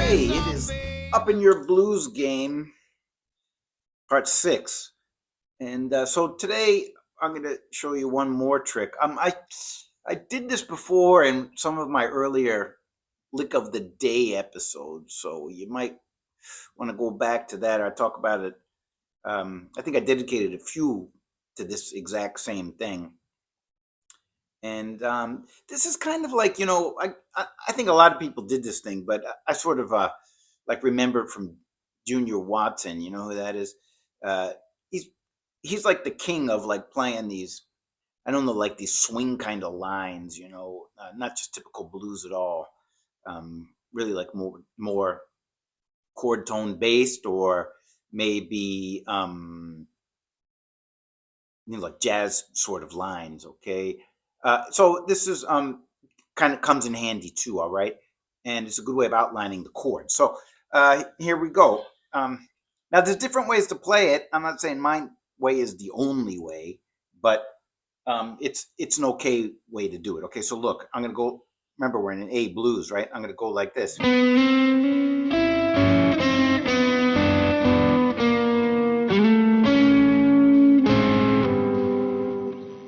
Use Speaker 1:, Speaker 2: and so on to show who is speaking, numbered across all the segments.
Speaker 1: Okay, it is Up in Your Blues Game, part 6. And so today I'm going to show you one more trick. I did this before in some of my earlier Lick of the Day episodes, so you might want to go back to that. I talk about it. I think I dedicated a few to this exact same thing. And this is kind of like, I think a lot of people did this thing, but I sort of like remember it from Junior Watson. You know who that is? Uh, he's he's like the king of like playing these. I don't know, like these swing kind of lines. Not just typical blues at all. Really like more chord tone based, or maybe like jazz sort of lines. Okay, so this is kind of comes in handy too. All right, and it's a good way of outlining the chord. So here we go. Now there's different ways to play it. I'm not saying my way is the only way, but it's an okay way to do it. Okay, so look, I'm gonna go. Remember, we're in an A blues, right? I'm gonna go like this.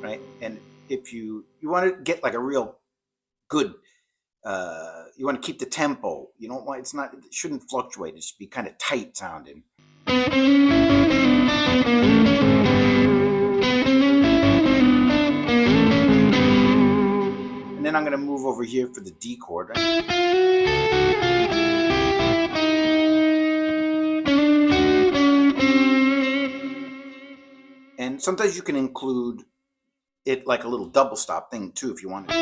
Speaker 1: Right, and if you want to get like a real good, you want to keep the tempo. You don't want it shouldn't fluctuate. It should be kind of tight sounding. And then I'm going to move over here for the D chord, right? And sometimes you can include it like a little double stop thing too if you want it.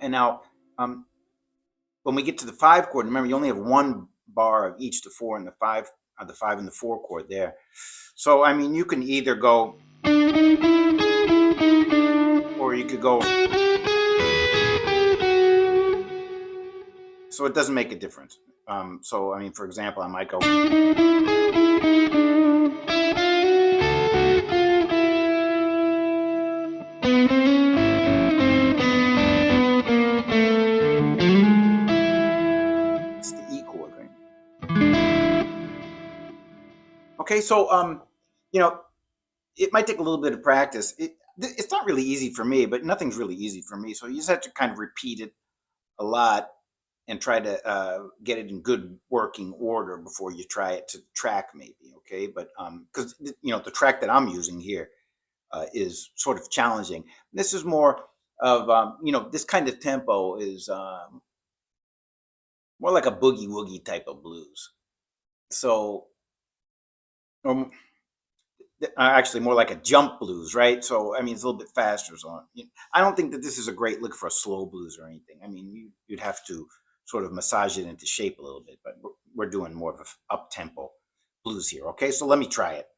Speaker 1: And now, when we get to the 5 chord, remember you only have one bar of each, the 4 and the 5, the 5 and the 4 chord there. So I mean, you can either go, or you could go. So it doesn't make a difference. So I mean, for example, I might go. It's the E chord, right? Okay, so it might take a little bit of practice. It's not really easy for me, but nothing's really easy for me. So you just have to kind of repeat it a lot and try to get it in good working order before you try it to track, maybe. Okay, but because the track that I'm using here is sort of challenging. This is more of this kind of tempo is more like a boogie woogie type of blues. So um, actually more like a jump blues, right? So I mean, it's a little bit faster. So I don't think that this is a great lick for a slow blues or anything. I mean, you'd have to sort of massage it into shape a little bit, but we're doing more of a up tempo blues here. Okay, so let me try it.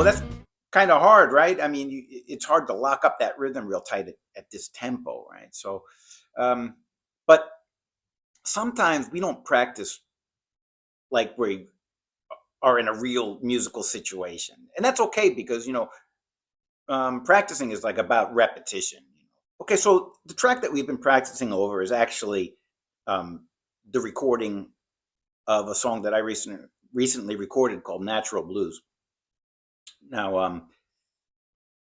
Speaker 1: That's kind of hard, right? I mean, it's hard to lock up that rhythm real tight at this tempo, right? So, but sometimes we don't practice like we are in a real musical situation, and that's okay because practicing is like about repetition. Okay, so the track that we've been practicing over is actually the recording of a song that I recently recorded called "Natural Blues." Now,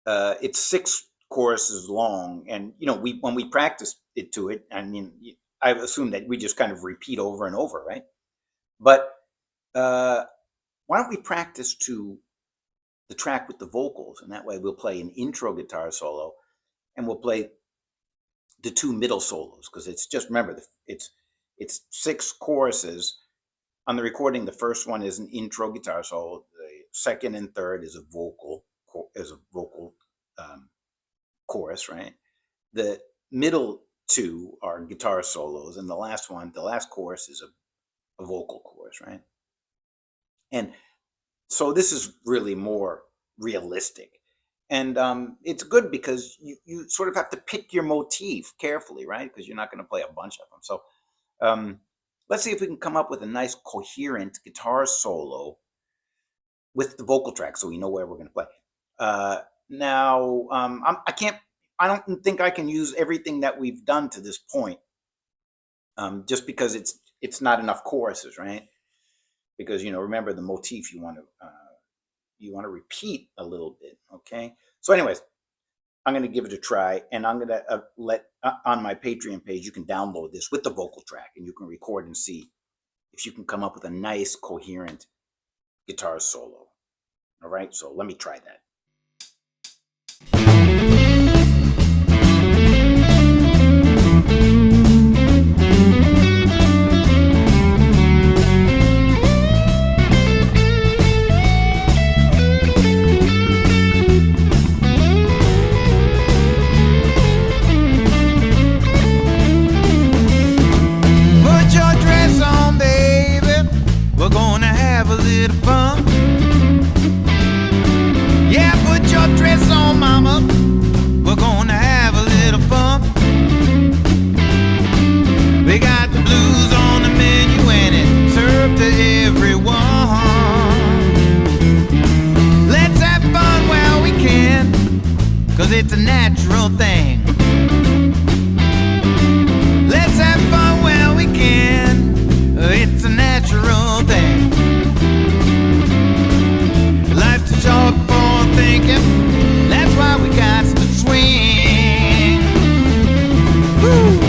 Speaker 1: it's 6 choruses long, and when we practice it to it, I mean, I assume that we just kind of repeat over and over, right? But uh, why don't we practice to the track with the vocals, and that way we'll play an intro guitar solo, and we'll play the 2 middle solos, because it's just, remember, it's 6 choruses. On the recording, the first one is an intro guitar solo. The second and third is a vocal um, chorus, right? The middle two are guitar solos, and the last chorus is a vocal chorus, right? And so this is really more realistic. And it's good because you sort of have to pick your motif carefully, right? Because you're not going to play a bunch of them. So let's see if we can come up with a nice coherent guitar solo with the vocal track so we know where we're going to play. Now, I don't think I can use everything that we've done to this point, just because it's not enough choruses, right? Because, remember the motif you want to repeat a little bit, okay? So anyways, I'm going to give it a try, and I'm going to on my Patreon page, you can download this with the vocal track, and you can record and see if you can come up with a nice, coherent guitar solo. All right, so let me try that.
Speaker 2: It's a natural thing. Let's have fun while we can. It's a natural thing. Life's too short for thinking. That's why we got to swing. Woo!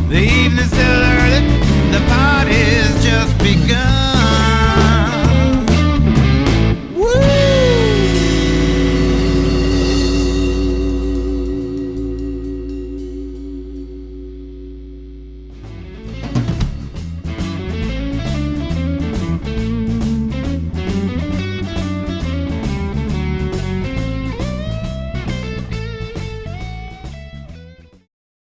Speaker 2: The evening's still early, the party's just begun.